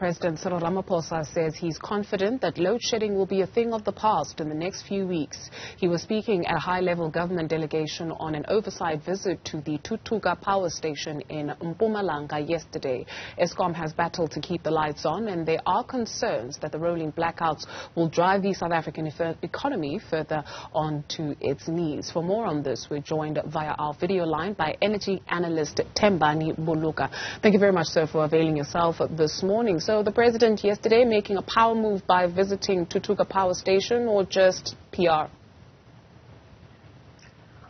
President Cyril Ramaphosa says he's confident that load shedding will be a thing of the past in the next few weeks. He was speaking at a high-level government delegation on an oversight visit to the Tutuka Power station in Mpumalanga yesterday. Eskom has battled to keep the lights on, and there are concerns that the rolling blackouts will drive the South African economy further onto its knees. For more on this, we're joined via our video line by energy analyst Thembani Buluka. Thank you very much, sir, for availing yourself this morning. So the president yesterday making a power move by visiting Tutuka Power Station, or just PR?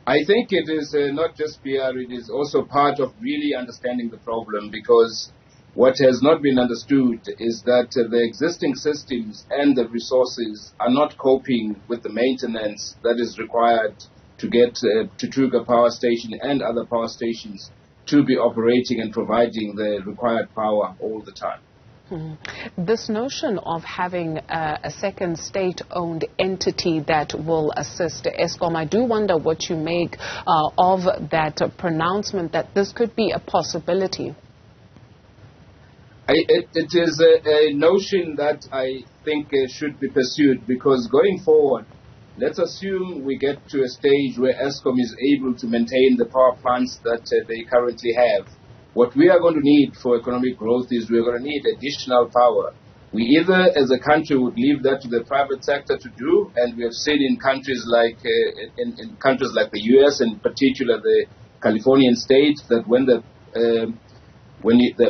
I think it is not just PR, it is also part of really understanding the problem, because what has not been understood is that the existing systems and the resources are not coping with the maintenance that is required to get Tutuka Power Station and other power stations to be operating and providing the required power all the time. This notion of having a second state-owned entity that will assist Eskom, I do wonder what you make of that pronouncement that this could be a possibility. It is a notion that I think should be pursued, because going forward, let's assume we get to a stage where Eskom is able to maintain the power plants that they currently have. What we are going to need for economic growth is we're going to need additional power. We either, as a country, would leave that to the private sector to do, and we have seen in countries like in countries like the U.S. and in particular the Californian state, that when the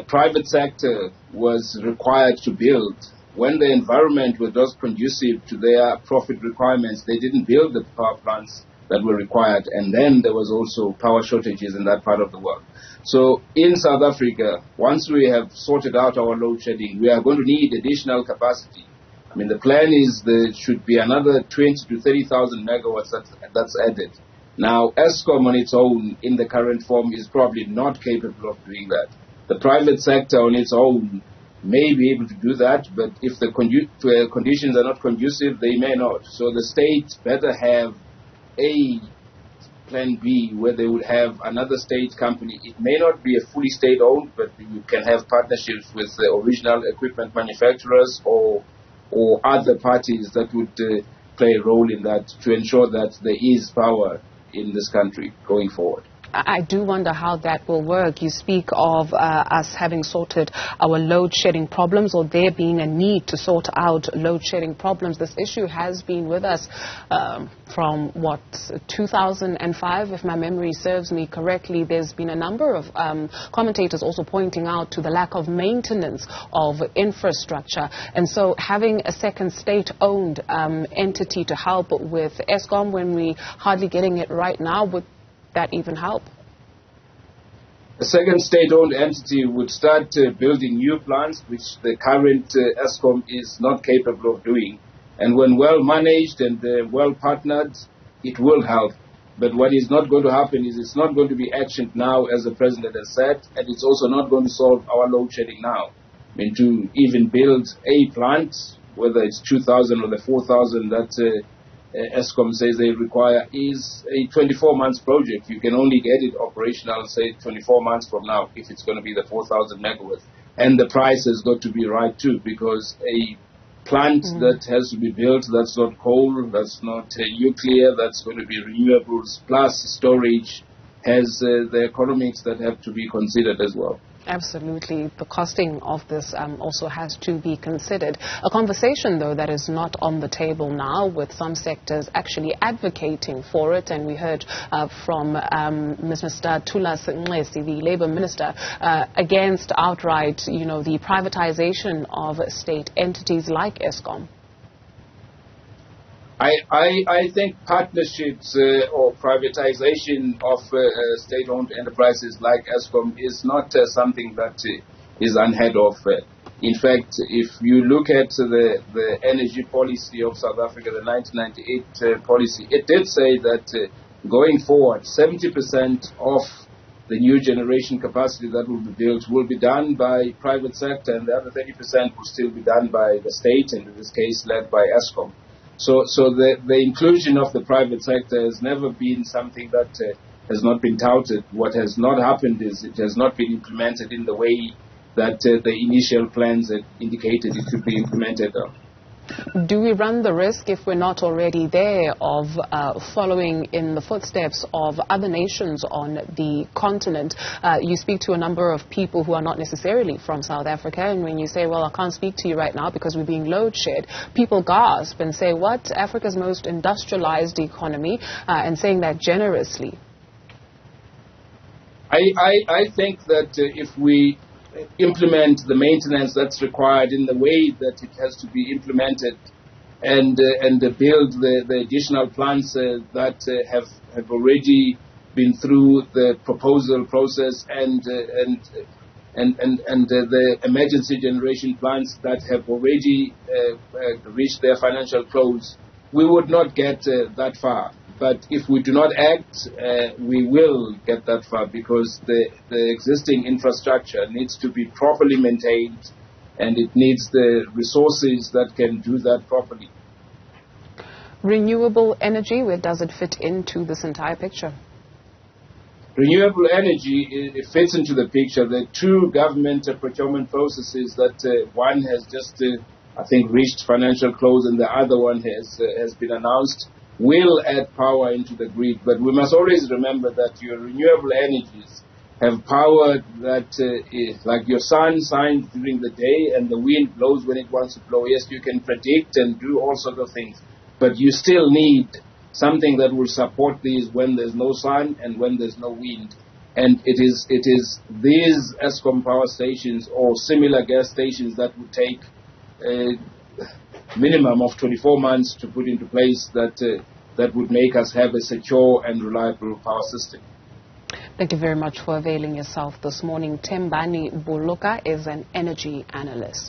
private sector was required to build, when the environment was not conducive to their profit requirements, they didn't build the power plants that were required, and then there was also power shortages in that part of the world. So in South Africa, once we have sorted out our load shedding, we are going to need additional capacity. I mean, the plan is there should be another 20 to 30,000 megawatts that's added. Now, Eskom on its own, in the current form, is probably not capable of doing that. The private sector on its own may be able to do that, but if the conditions are not conducive, they may not. So the state better have a plan B, where they would have another state company. It may not be a fully state-owned, but you can have partnerships with the original equipment manufacturers or other parties that would play a role in that, to ensure that there is power in this country going forward. I do wonder how that will work. You speak of us having sorted our load shedding problems, or there being a need to sort out load shedding problems. This issue has been with us from 2005, if my memory serves me correctly. There's been a number of commentators also pointing out to the lack of maintenance of infrastructure. And so having a second state-owned entity to help with Eskom, when we're hardly getting it right now, would that even help? A second state-owned entity would start building new plants, which the current Eskom is not capable of doing. And when well managed and well partnered, it will help. But what is not going to happen is it's not going to be actioned now, as the president has said, and it's also not going to solve our load shedding now. I mean, to even build a plant, whether it's 2,000 or the 4,000 that Eskom says they require, is a 24-month project. You can only get it operational, say, 24 months from now, if it's going to be the 4,000 megawatts. And the price has got to be right, too, because a plant that has to be built, that's not coal, that's not nuclear, that's going to be renewables, plus storage, has the economics that have to be considered as well. Absolutely. The costing of this also has to be considered. A conversation, though, that is not on the table now, with some sectors actually advocating for it. And we heard from Mr. Thulas Nxesi, the Labour Minister, against outright, the privatization of state entities like Eskom. I think partnerships or privatization of state-owned enterprises like Eskom is not something that is unheard of. In fact, if you look at the energy policy of South Africa, the 1998 policy, it did say that going forward, 70% of the new generation capacity that will be built will be done by private sector, and the other 30% will still be done by the state, and in this case led by Eskom. So the inclusion of the private sector has never been something that has not been touted. What has not happened is it has not been implemented in the way that the initial plans had indicated it could be implemented on. Do we run the risk, if we're not already there, of following in the footsteps of other nations on the continent? You speak to a number of people who are not necessarily from South Africa, and when you say, well, I can't speak to you right now because we're being load shed, people gasp and say, what? Africa's most industrialized economy, and saying that generously. I think that if we implement the maintenance that's required in the way that it has to be implemented, and build the additional plants that have already been through the proposal process, and the emergency generation plants that have already reached their financial close, we would not get that far. But if we do not act, we will get that far, because the existing infrastructure needs to be properly maintained, and it needs the resources that can do that properly. Renewable energy, where does it fit into this entire picture? Renewable energy, it fits into the picture. There are two government procurement processes that one has just, I think, reached financial close, and the other one has been announced, will add power into the grid. But we must always remember that your renewable energies have power that is like your sun shines during the day and the wind blows when it wants to blow. Yes, you can predict and do all sorts of things, but you still need something that will support these when there's no sun and when there's no wind. And it is these Eskom power stations or similar gas stations that would take minimum of 24 months to put into place that would make us have a secure and reliable power system. Thank you very much for availing yourself this morning. Thembani Buluka is an energy analyst.